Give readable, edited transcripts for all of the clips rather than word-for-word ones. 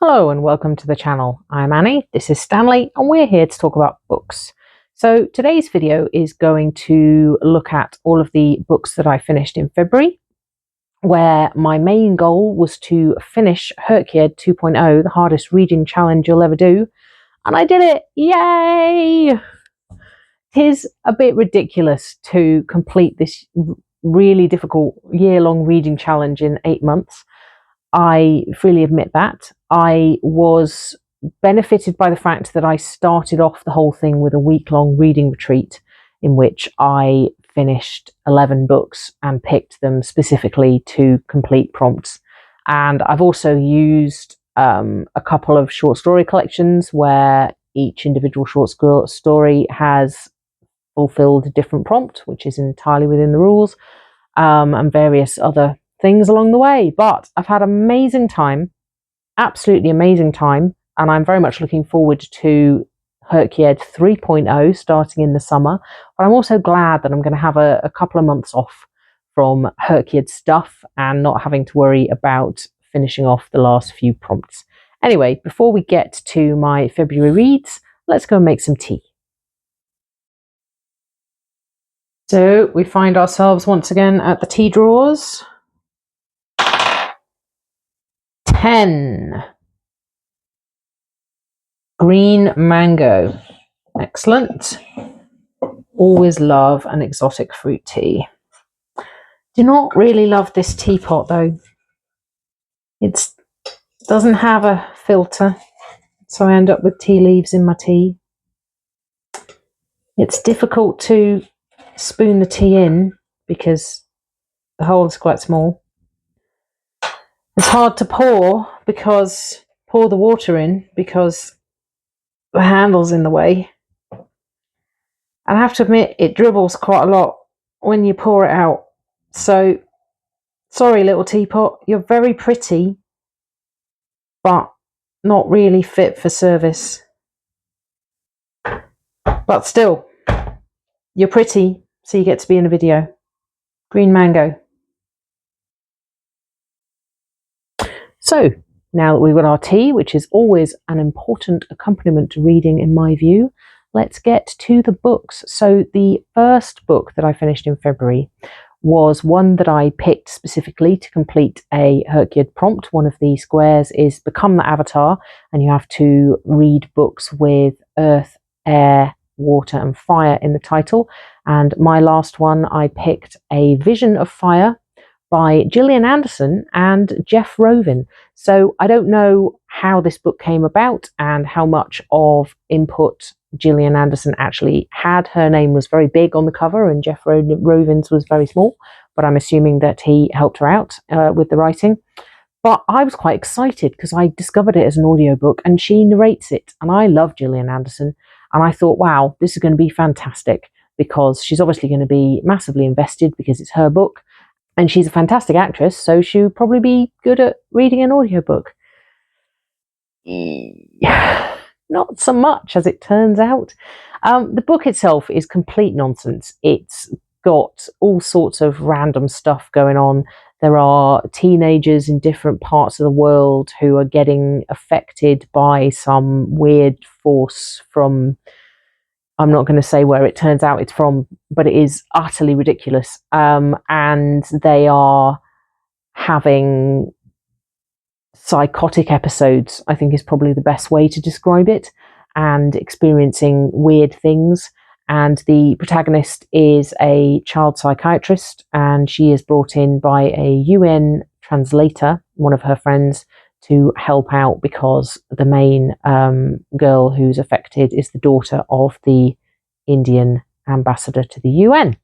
Hello and welcome to the channel. I'm Annie, this is Stanley, and we're here to talk about books. So today's video is going to look at all of the books that I finished in February, where my main goal was to finish hrcyed 2.0, the hardest reading challenge you'll ever do, and I did it! Yay! It is a bit ridiculous to complete this really difficult year-long reading challenge in 8 months. I freely admit that. I was benefited by the fact that I started off the whole thing with a week-long reading retreat in which I finished 11 books and picked them specifically to complete prompts. And I've also used a couple of short story collections where each individual short story has fulfilled a different prompt, which is entirely within the rules, and various other things along the way. But I've had amazing time, absolutely amazing time, and I'm very much looking forward to hrcyed 3.0 starting in the summer. But I'm also glad that I'm going to have a couple of months off from hrcyed stuff and not having to worry about finishing off the last few prompts. Anyway, before we get to my February reads, let's go and make some tea. So we find ourselves once again at the tea drawers. 10. Green mango. Excellent. Always love an exotic fruit tea. Do not really love this teapot though. It doesn't have a filter, so I end up with tea leaves in my tea. It's difficult to spoon the tea in because the hole is quite small. It's hard to pour the water in because the handle's in the way. I have to admit it dribbles quite a lot when you pour it out. So, sorry little teapot, you're very pretty, but not really fit for service. But still, you're pretty, so you get to be in a video. Green mango. So, now that we've got our tea, which is always an important accompaniment to reading in my view, let's get to the books. So the first book that I finished in February was one that I picked specifically to complete a hrcyed prompt. One of the squares is Become the Avatar, and you have to read books with earth, air, water and fire in the title. And my last one, I picked A Vision of Fire by Gillian Anderson and Jeff Rovin. So I don't know how this book came about and how much of input Gillian Anderson actually had. Her name was very big on the cover and Jeff Rovin's was very small, but I'm assuming that he helped her out with the writing. But I was quite excited because I discovered it as an audiobook and she narrates it, and I love Gillian Anderson, and I thought, wow, this is going to be fantastic because she's obviously going to be massively invested because it's her book. And she's a fantastic actress, so she'll probably be good at reading an audiobook. Not so much, as it turns out. The book itself is complete nonsense. It's got all sorts of random stuff going on. There are teenagers in different parts of the world who are getting affected by some weird force from... I'm not going to say where it turns out it's from, but it is utterly ridiculous. And they are having psychotic episodes, I think is probably the best way to describe it, and experiencing weird things. And the protagonist is a child psychiatrist, and she is brought in by a UN translator, one of her friends, to help out because the main girl who's affected is the daughter of the Indian ambassador to the UN.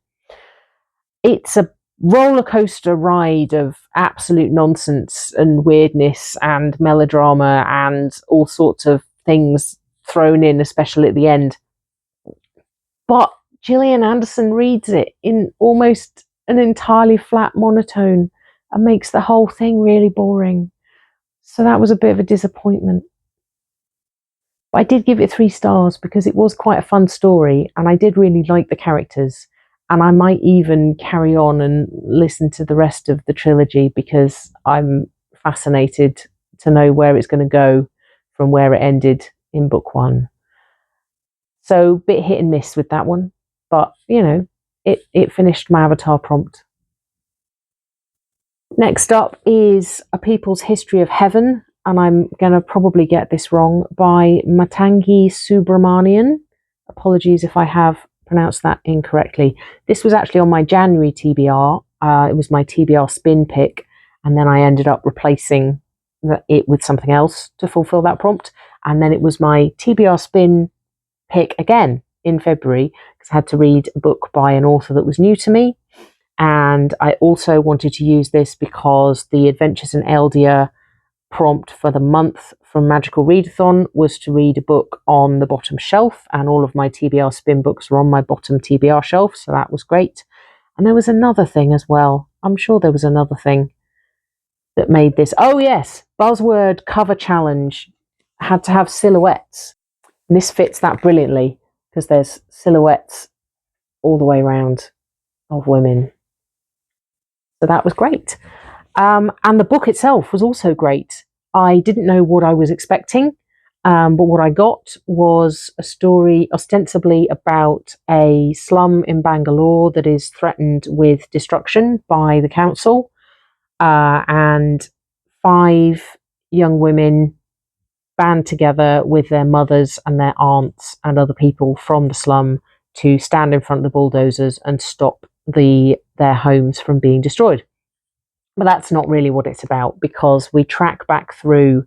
It's a roller coaster ride of absolute nonsense and weirdness and melodrama and all sorts of things thrown in, especially at the end. But Gillian Anderson reads it in almost an entirely flat monotone and makes the whole thing really boring. So that was a bit of a disappointment. But I did give it 3 stars because it was quite a fun story and I did really like the characters. And I might even carry on and listen to the rest of the trilogy because I'm fascinated to know where it's going to go from where it ended in book 1. So bit hit and miss with that one, but it finished my Avatar prompt. Next up is A People's History of Heaven, and I'm going to probably get this wrong, by Matangi Subramanian. Apologies if I have pronounced that incorrectly. This was actually on my January TBR. It was my TBR spin pick, and then I ended up replacing it with something else to fulfill that prompt. And then it was my TBR spin pick again in February, because I had to read a book by an author that was new to me. And I also wanted to use this because the Adventures in Eldia prompt for the month from Magical Readathon was to read a book on the bottom shelf, and all of my TBR spin books were on my bottom TBR shelf, so that was great. And there was another thing as well. I'm sure there was another thing that made this. Oh yes, buzzword cover challenge. Had to have silhouettes. And this fits that brilliantly, because there's silhouettes all the way around of women. So that was great. And the book itself was also great. I didn't know what I was expecting, but what I got was a story ostensibly about a slum in Bangalore that is threatened with destruction by the council, and 5 young women band together with their mothers and their aunts and other people from the slum to stand in front of the bulldozers and stop their homes from being destroyed. But that's not really what it's about, because we track back through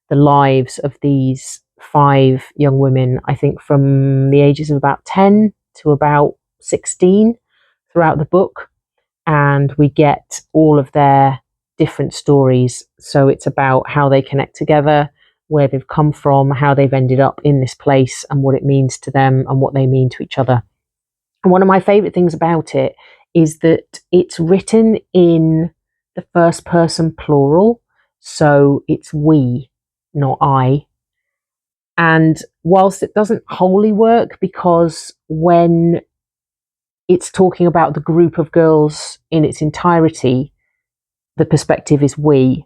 the lives of these 5 young women, I think from the ages of about 10 to about 16 throughout the book, and we get all of their different stories. So it's about how they connect together, where they've come from, how they've ended up in this place, and what it means to them and what they mean to each other. And one of my favourite things about it is that it's written in the first person plural, so it's we, not I. And whilst it doesn't wholly work, because when it's talking about the group of girls in its entirety, the perspective is we,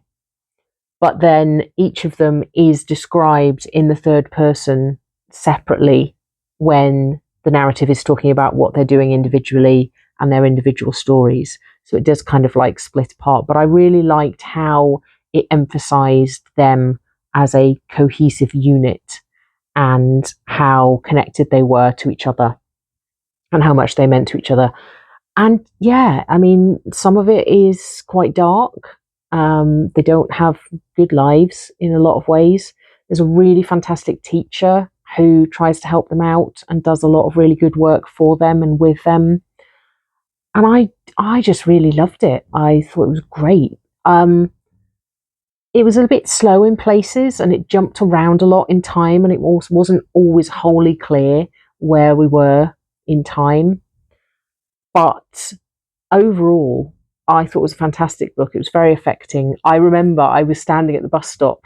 but then each of them is described in the third person separately when the narrative is talking about what they're doing individually and their individual stories. So it does kind of like split apart. But I really liked how it emphasized them as a cohesive unit and how connected they were to each other and how much they meant to each other. And yeah, I mean, some of it is quite dark. They don't have good lives in a lot of ways. There's a really fantastic teacher who tries to help them out and does a lot of really good work for them and with them. And I just really loved it. I thought it was great. It was a bit slow in places, and it jumped around a lot in time, and it wasn't always wholly clear where we were in time. But overall, I thought it was a fantastic book. It was very affecting. I remember I was standing at the bus stop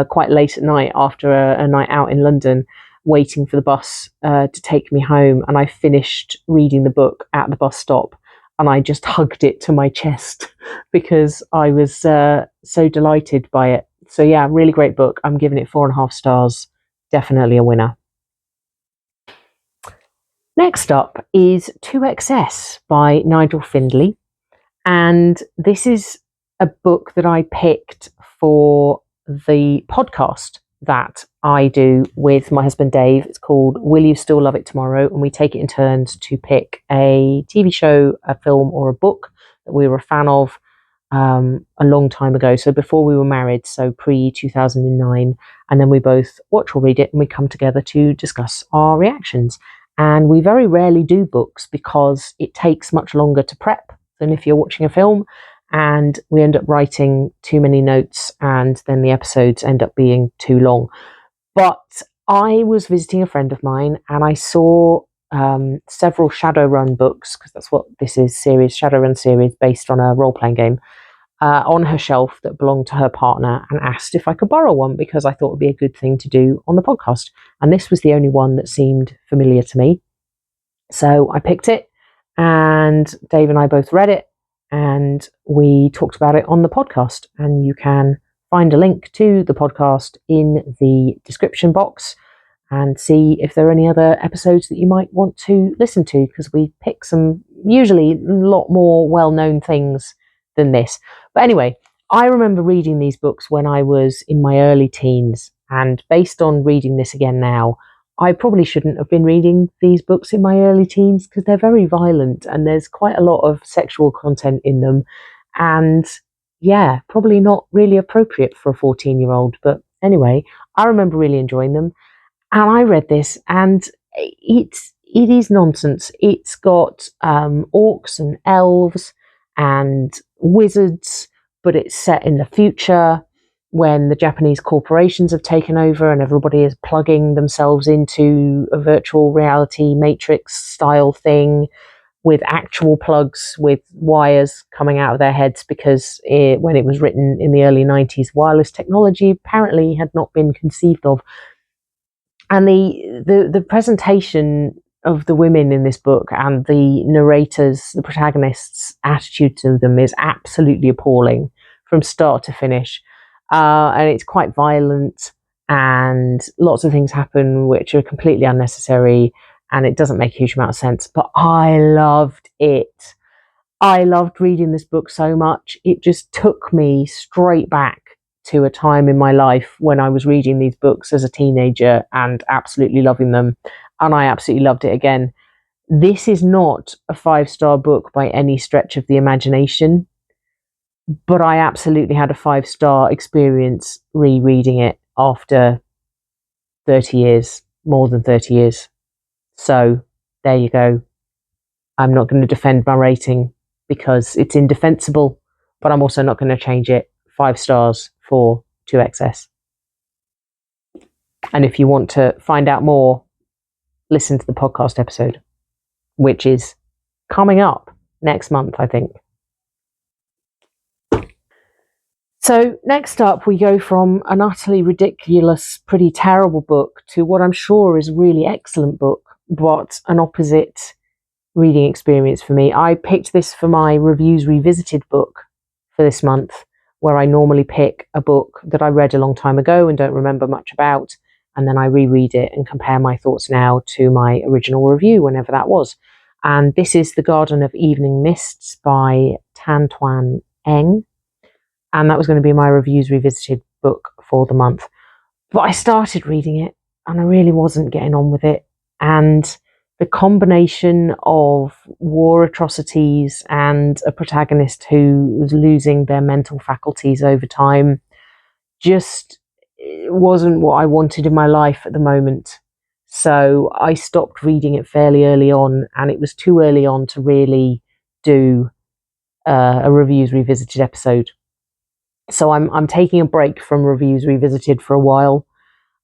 quite late at night after a night out in London, waiting for the bus to take me home, and I finished reading the book at the bus stop, and I just hugged it to my chest because I was so delighted by it. So yeah, really great book. I'm giving it 4.5 stars. Definitely a winner. Next up is 2XS by Nigel Findlay. And this is a book that I picked for the podcast that I do with my husband Dave. It's called Will You Still Love It Tomorrow? And we take it in turns to pick a TV show, a film, or a book that we were a fan of a long time ago. So before we were married, so pre-2009. And then we both watch or read it, and we come together to discuss our reactions. And we very rarely do books because it takes much longer to prep than if you're watching a film, and we end up writing too many notes, and then the episodes end up being too long. But I was visiting a friend of mine, and I saw several Shadowrun books, because that's what this is, Shadowrun series based on a role-playing game, on her shelf that belonged to her partner, and asked if I could borrow one because I thought it would be a good thing to do on the podcast. And this was the only one that seemed familiar to me. So I picked it, and Dave and I both read it, and we talked about it on the podcast. And you can find a link to the podcast in the description box and see if there are any other episodes that you might want to listen to, because we pick some usually a lot more well-known things than this. But anyway, I remember reading these books when I was in my early teens, and based on reading this again now, I probably shouldn't have been reading these books in my early teens because they're very violent and there's quite a lot of sexual content in them. And yeah, probably not really appropriate for a 14-year-old. But anyway, I remember really enjoying them. And I read this, and it is nonsense. It's got orcs and elves and wizards, but it's set in the future when the Japanese corporations have taken over and everybody is plugging themselves into a virtual reality matrix style thing with actual plugs with wires coming out of their heads, because when it was written in the early 90s, wireless technology apparently had not been conceived of. And the presentation of the women in this book and the narrators, the protagonists' attitude to them is absolutely appalling from start to finish. And it's quite violent, and lots of things happen which are completely unnecessary, and it doesn't make a huge amount of sense. But I loved it. I loved reading this book so much. It just took me straight back to a time in my life when I was reading these books as a teenager and absolutely loving them. And I absolutely loved it again. This is not a 5-star book by any stretch of the imagination, but I absolutely had a 5-star experience rereading it after 30 years, more than 30 years. So there you go. I'm not going to defend my rating because it's indefensible, but I'm also not going to change it. 5 stars for 2XS. And if you want to find out more, listen to the podcast episode, which is coming up next month, I think. So next up, we go from an utterly ridiculous, pretty terrible book to what I'm sure is a really excellent book, but an opposite reading experience for me. I picked this for my Reviews Revisited book for this month, where I normally pick a book that I read a long time ago and don't remember much about, and then I reread it and compare my thoughts now to my original review, whenever that was. And this is The Garden of Evening Mists by Tan Tuan Eng, and that was going to be my Reviews Revisited book for the month. But I started reading it, and I really wasn't getting on with it, and the combination of war atrocities and a protagonist who was losing their mental faculties over time just wasn't what I wanted in my life at the moment. So I stopped reading it fairly early on, and it was too early on to really do a Reviews Revisited episode. So I'm taking a break from Reviews Revisited for a while.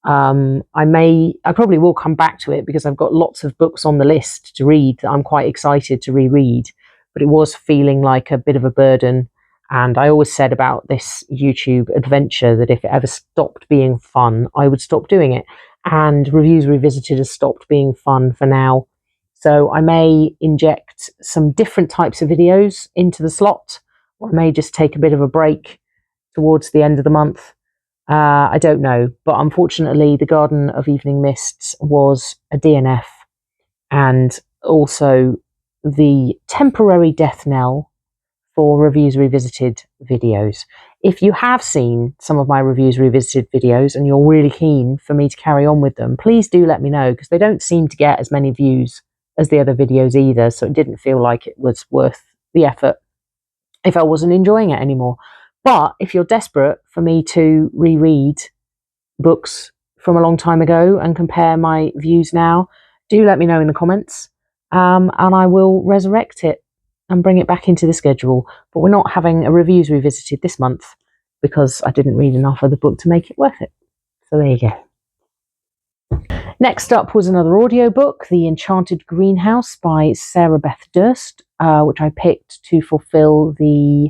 I probably will come back to it because I've got lots of books on the list to read that I'm quite excited to reread, but it was feeling like a bit of a burden. And I always said about this YouTube adventure that if it ever stopped being fun, I would stop doing it. And Reviews Revisited has stopped being fun for now. So I may inject some different types of videos into the slot, or I may just take a bit of a break towards the end of the month. I don't know, but unfortunately The Garden of Evening Mists was a DNF, and also the temporary death knell for Reviews Revisited videos. If you have seen some of my Reviews Revisited videos and you're really keen for me to carry on with them, please do let me know, because they don't seem to get as many views as the other videos either, so it didn't feel like it was worth the effort if I wasn't enjoying it anymore. But if you're desperate for me to reread books from a long time ago and compare my views now, do let me know in the comments, and I will resurrect it and bring it back into the schedule. But we're not having a Reviews Revisited this month because I didn't read enough of the book to make it worth it. So there you go. Next up was another audiobook, The Enchanted Greenhouse by Sarah Beth Durst, which I picked to fulfill the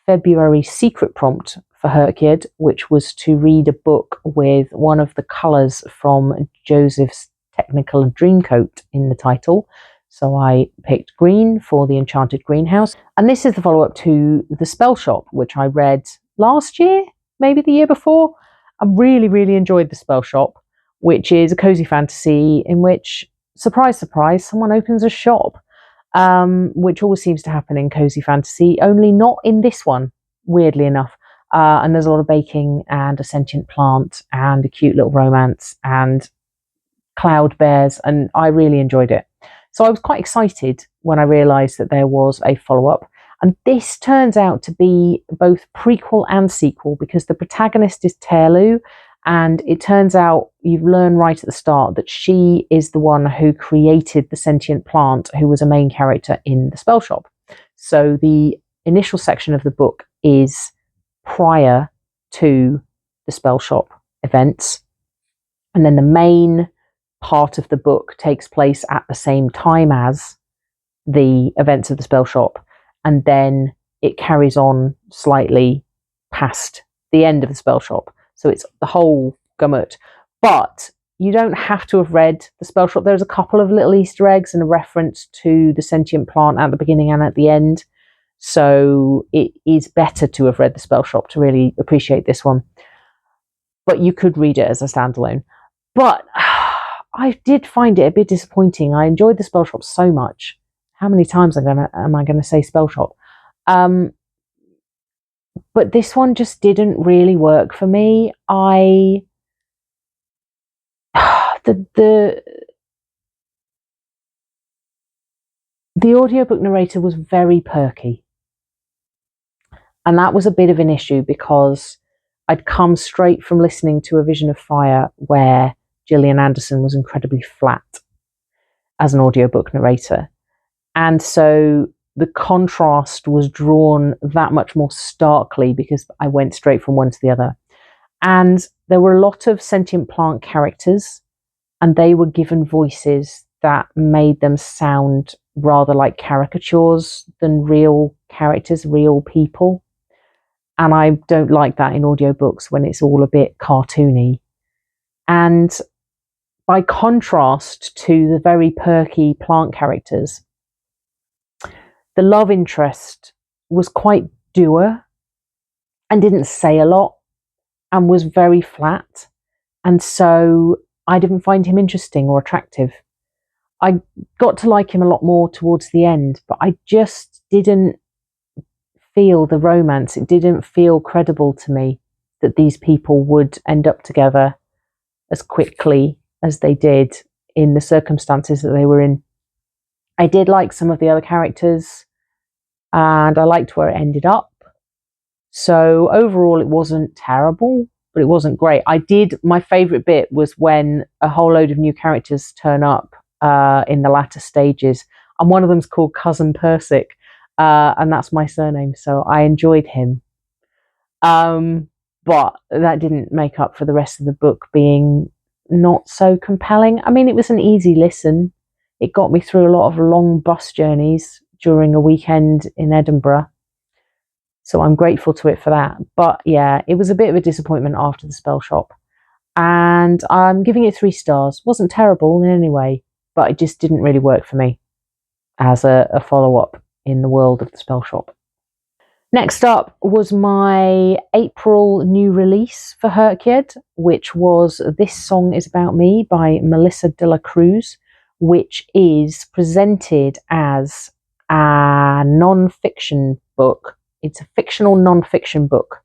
February secret prompt for hrcyed, which was to read a book with one of the colours from Joseph's Technical Dreamcoat in the title. So I picked green for The Enchanted Greenhouse. And this is the follow-up to The Spell Shop, which I read last year, maybe the year before. I really, really enjoyed The Spell Shop, which is a cozy fantasy in which, surprise, surprise, someone opens a shop, which always seems to happen in cozy fantasy, only not in this one, weirdly enough. And there's a lot of baking and a sentient plant and a cute little romance and cloud bears, and I really enjoyed it. So I was quite excited when I realised that there was a follow-up. And this turns out to be both prequel and sequel, because the protagonist is Terlu, and it turns out, you learn right at the start, that she is the one who created the sentient plant who was a main character in The Spell Shop. So the initial section of the book is prior to the Spell Shop events, and then the main part of the book takes place at the same time as the events of the Spell Shop, and then it carries on slightly past the end of the Spell Shop. So it's the whole gamut. But you don't have to have read the Spell Shop. There's a couple of little Easter eggs and a reference to the sentient plant at the beginning and at the end. So it is better to have read the Spell Shop to really appreciate this one. But you could read it as a standalone. But I did find it a bit disappointing. I enjoyed the Spell Shop so much. How many times am I gonna say Spell Shop? But this one just didn't really work for me. The audiobook narrator was very perky. And that was a bit of an issue, because I'd come straight from listening to A Vision of Fire, where Gillian Anderson was incredibly flat as an audiobook narrator. And so the contrast was drawn that much more starkly, because I went straight from one to the other. And there were a lot of sentient plant characters, and they were given voices that made them sound rather like caricatures than real characters, real people. And I don't like that in audiobooks when it's all a bit cartoony. And by contrast to the very perky plant characters, the love interest was quite dour and didn't say a lot and was very flat. And so I didn't find him interesting or attractive. I got to like him a lot more towards the end, but I just didn't feel the romance. It didn't feel credible to me that these people would end up together as quickly as they did in the circumstances that they were in. I did like some of the other characters, and I liked where it ended up. So overall, it wasn't terrible, but it wasn't great. My favourite bit was when a whole load of new characters turn up in the latter stages, and one of them's called Cousin Persic, and that's my surname, so I enjoyed him. But that didn't make up for the rest of the book being not so compelling. I mean, it was an easy listen. It got me through a lot of long bus journeys during a weekend in Edinburgh, so I'm grateful to it for that. But yeah, it was a bit of a disappointment after the Spell Shop, and I'm giving it 3 stars. Wasn't terrible in any way, but it just didn't really work for me as a follow-up in the world of the Spell Shop. Next up was my April new release for hrcyed, which was This Song Is About Me by Melissa de la Cruz, which is presented as a non-fiction book. It's a fictional non-fiction book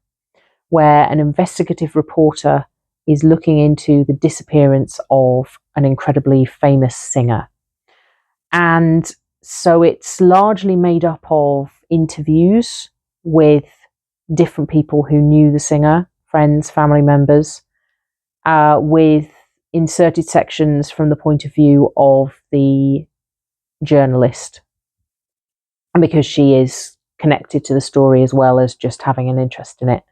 where an investigative reporter is looking into the disappearance of an incredibly famous singer. And so it's largely made up of interviews with different people who knew the singer, friends, family members, with inserted sections from the point of view of the journalist. And because she is connected to the story as well as just having an interest in it.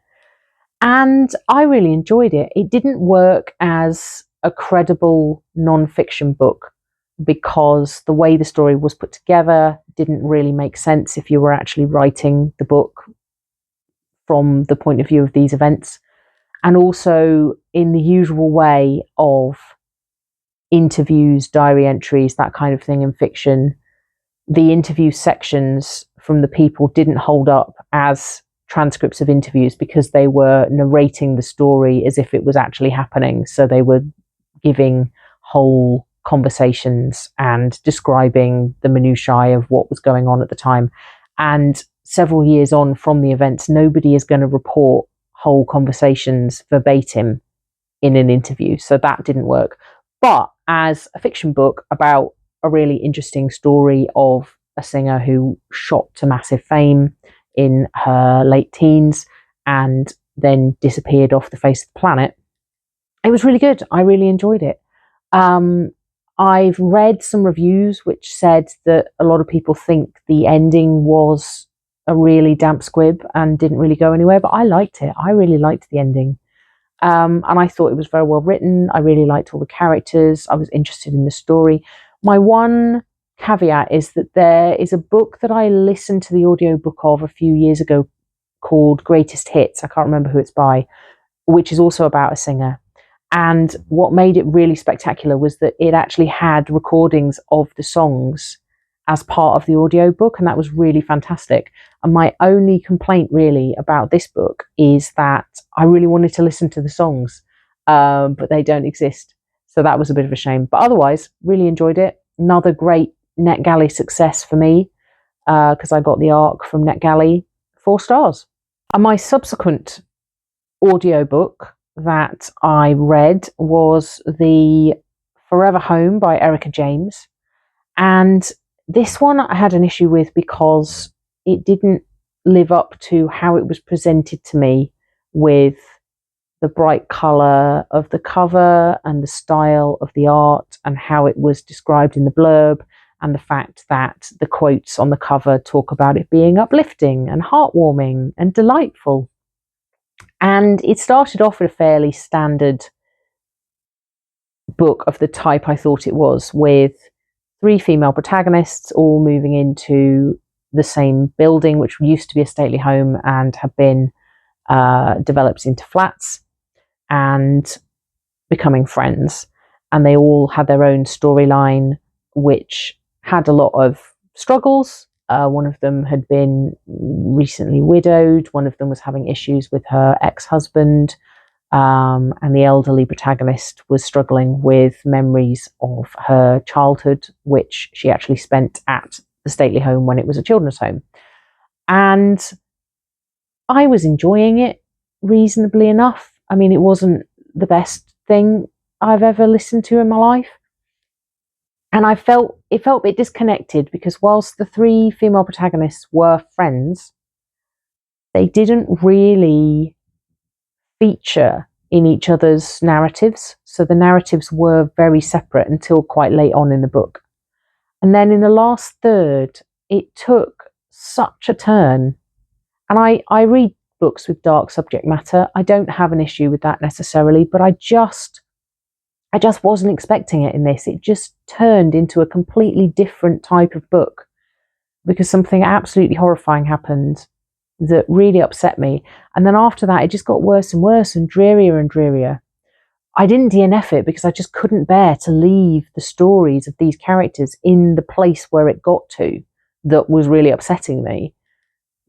And I really enjoyed it. It didn't work as a credible non-fiction book, because the way the story was put together didn't really make sense if you were actually writing the book from the point of view of these events. And also, in the usual way of interviews, diary entries, that kind of thing in fiction, the interview sections from the people didn't hold up as transcripts of interviews because they were narrating the story as if it was actually happening. So they were giving whole conversations and describing the minutiae of what was going on at the time. And several years on from the events, nobody is going to report whole conversations verbatim in an interview. So that didn't work. But as a fiction book about a really interesting story of a singer who shot to massive fame in her late teens and then disappeared off the face of the planet, it was really good. I really enjoyed it. I've read some reviews which said that a lot of people think the ending was a really damp squib and didn't really go anywhere, but I liked it. I really liked the ending. And I thought it was very well written. I really liked all the characters. I was interested in the story. My one caveat is that there is a book that I listened to the audiobook of a few years ago called Greatest Hits. I can't remember who it's by, which is also about a singer. And what made it really spectacular was that it actually had recordings of the songs as part of the audiobook, and that was really fantastic. And my only complaint really about this book is that I really wanted to listen to the songs, but they don't exist. So that was a bit of a shame. But otherwise, really enjoyed it. Another great NetGalley success for me, because I got the ARC from NetGalley, 4 stars. And my subsequent audiobook that I read was The Forever Home by Erica James. And this one I had an issue with because it didn't live up to how it was presented to me, with the bright colour of the cover and the style of the art and how it was described in the blurb, and the fact that the quotes on the cover talk about it being uplifting and heartwarming and delightful. And it started off with a fairly standard book of the type I thought it was, with 3 female protagonists all moving into the same building, which used to be a stately home and have been developed into flats, and becoming friends. And they all had their own storyline, which had a lot of struggles. One of them had been recently widowed. One of them was having issues with her ex-husband. And the elderly protagonist was struggling with memories of her childhood, which she actually spent at the stately home when it was a children's home. And I was enjoying it reasonably enough. I mean, it wasn't the best thing I've ever listened to in my life. And it felt a bit disconnected, because whilst the 3 female protagonists were friends, they didn't really feature in each other's narratives. So the narratives were very separate until quite late on in the book. And then in the last third, it took such a turn. And I read books with dark subject matter. I don't have an issue with that necessarily, but I just wasn't expecting it in this. It just turned into a completely different type of book, because something absolutely horrifying happened that really upset me. And then after that, it just got worse and worse and drearier and drearier. I didn't DNF it because I just couldn't bear to leave the stories of these characters in the place where it got to that was really upsetting me,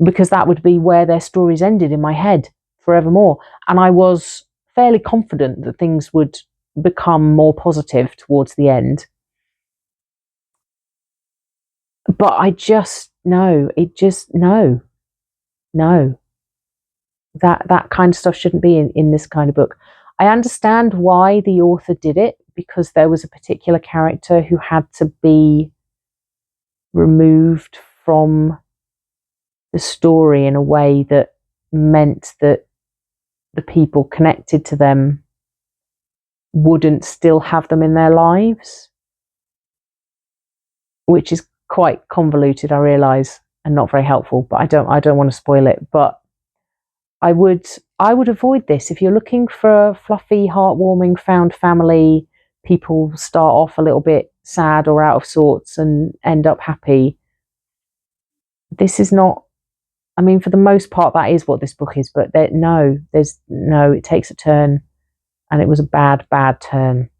because that would be where their stories ended in my head forevermore. And I was fairly confident that things would become more positive towards the end. But I just, no. That kind of stuff shouldn't be in this kind of book. I understand why the author did it, because there was a particular character who had to be removed from the story in a way that meant that the people connected to them wouldn't still have them in their lives, which is quite convoluted, I realise, and not very helpful, but I don't want to spoil it. But I would avoid this. If you're looking for a fluffy, heartwarming, found family, people start off a little bit sad or out of sorts and end up happy. This is not, I mean, for the most part, that is what this book is, but it takes a turn, and it was a bad turn.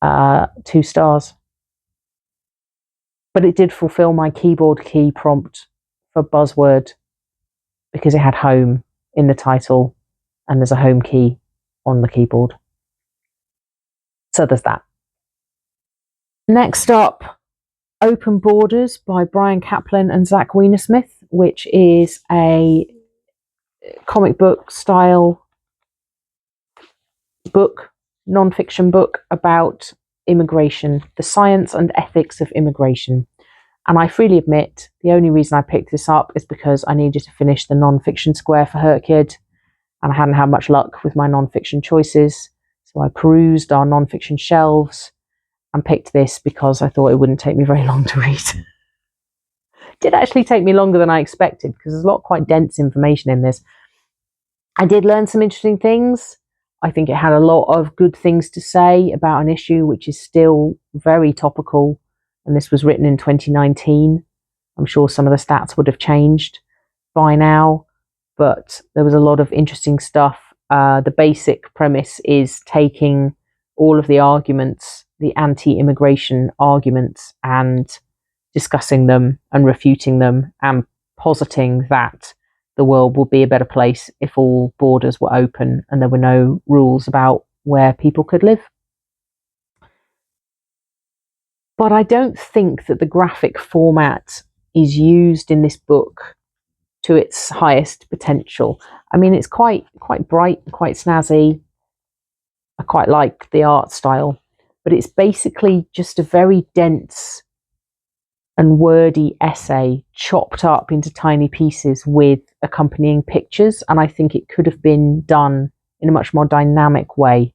2 stars. But it did fulfill my keyboard key prompt for buzzword because it had home in the title and there's a home key on the keyboard. So there's that. Next up, Open Borders by Brian Kaplan and Zach Weinersmith, which is a comic book style book, non-fiction book about immigration, the science and ethics of immigration. And I freely admit the only reason I picked this up is because I needed to finish the non-fiction square for hrcyed, and I hadn't had much luck with my non-fiction choices. So I perused our non-fiction shelves and picked this because I thought it wouldn't take me very long to read. It did actually take me longer than I expected because there's a lot of quite dense information in this. I did learn some interesting things. I think it had a lot of good things to say about an issue which is still very topical, and this was written in 2019. I'm sure some of the stats would have changed by now, but there was a lot of interesting stuff. The basic premise is taking all of the arguments, the anti-immigration arguments, and discussing them and refuting them and positing that the world would be a better place if all borders were open and there were no rules about where people could live. But I don't think that the graphic format is used in this book to its highest potential. I mean, it's quite bright, quite snazzy. I quite like the art style, but it's basically just a very dense and wordy essay chopped up into tiny pieces with accompanying pictures. And I think it could have been done in a much more dynamic way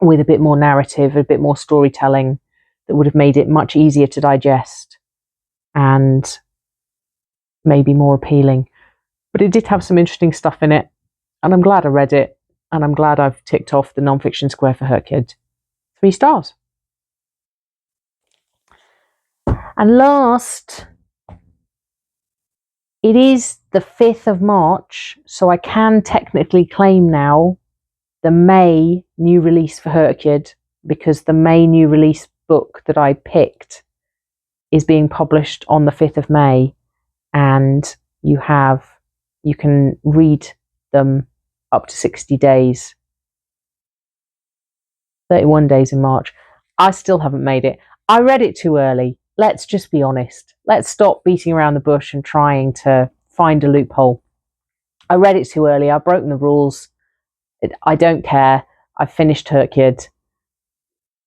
with a bit more narrative, a bit more storytelling that would have made it much easier to digest and maybe more appealing. But it did have some interesting stuff in it, and I'm glad I read it, and I'm glad I've ticked off the non-fiction square for hrcyed. 3 stars. And last, it is the 5th of March, so I can technically claim now the May new release for hrcyed, because the May new release book that I picked is being published on the 5th of May, and you can read them up to 60 days. 31 days in March. I still haven't made it. I read it too early. Let's just be honest. Let's stop beating around the bush and trying to find a loophole. I read it too early. I've broken the rules. I don't care. I've finished hrcyed.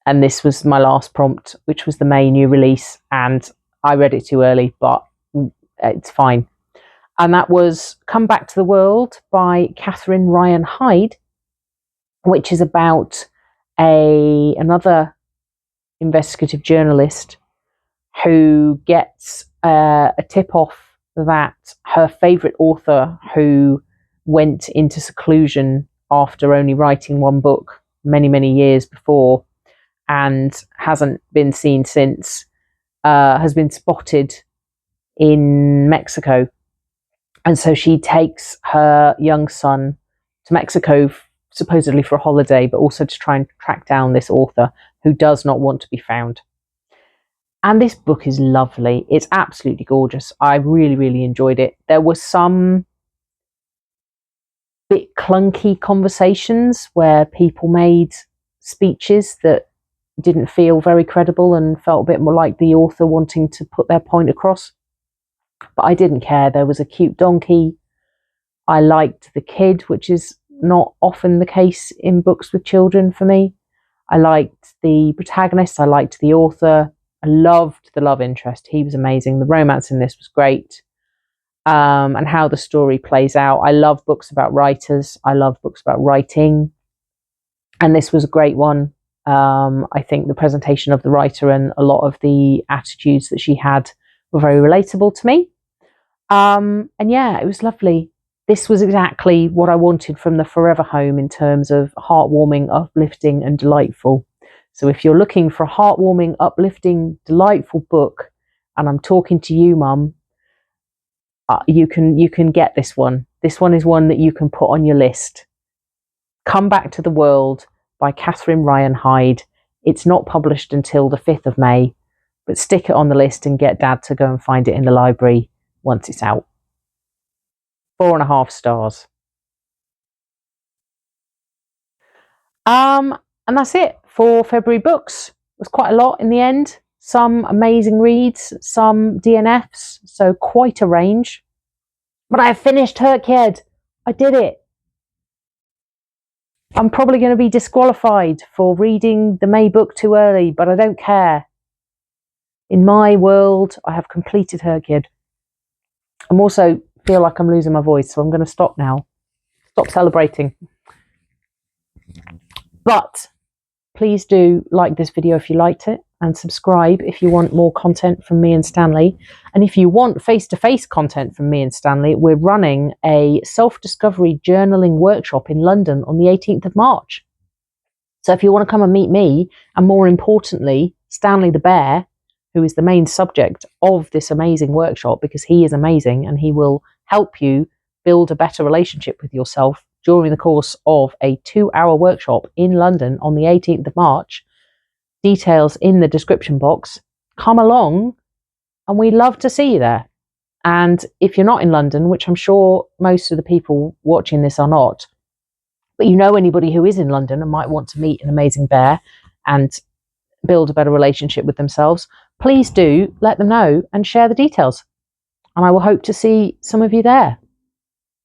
And this was my last prompt, which was the May new release. And I read it too early, but it's fine. And that was Come Back to the World by Catherine Ryan Hyde, which is about another investigative journalist who gets a tip-off that her favourite author, who went into seclusion after only writing one book many, many years before and hasn't been seen since, has been spotted in Mexico. And so she takes her young son to Mexico, supposedly for a holiday, but also to try and track down this author who does not want to be found. And this book is lovely. It's absolutely gorgeous. I really, really enjoyed it. There were some bit clunky conversations where people made speeches that didn't feel very credible and felt a bit more like the author wanting to put their point across. But I didn't care. There was a cute donkey. I liked the kid, which is not often the case in books with children for me. I liked the protagonist. I liked the author. I loved the love interest. He was amazing. The romance in this was great. And how the story plays out. I love books about writers. I love books about writing. And this was a great one. I think the presentation of the writer and a lot of the attitudes that she had were very relatable to me. And yeah, it was lovely. This was exactly what I wanted from the Forever Home in terms of heartwarming, uplifting, and delightful. So if you're looking for a heartwarming, uplifting, delightful book, and I'm talking to you, Mum, you can get this one. This one is one that you can put on your list. Come Back to the World by Catherine Ryan Hyde. It's not published until the 5th of May, but stick it on the list and get Dad to go and find it in the library once it's out. 4.5 stars. And that's it for February books. It was quite a lot in the end. Some amazing reads, some DNFs, so quite a range. But I finished hrcyed. I did it. I'm probably going to be disqualified for reading the May book too early, but I don't care. In my world, I have completed hrcyed. I'm also feel like I'm losing my voice, so I'm going to stop now. Stop celebrating. But please do like this video if you liked it, and subscribe if you want more content from me and Stanley. And if you want face-to-face content from me and Stanley, we're running a self-discovery journaling workshop in London on the 18th of March. So if you want to come and meet me, and more importantly, Stanley the Bear, who is the main subject of this amazing workshop, because he is amazing and he will help you build a better relationship with yourself during the course of a 2-hour workshop in London on the 18th of March. Details in the description box. Come along, and we'd love to see you there. And if you're not in London, which I'm sure most of the people watching this are not, but you know anybody who is in London and might want to meet an amazing bear and build a better relationship with themselves, please do let them know and share the details. And I will hope to see some of you there.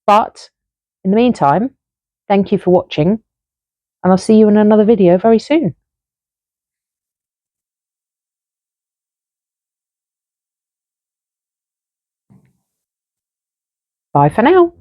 But in the meantime, thank you for watching, and I'll see you in another video very soon. Bye for now.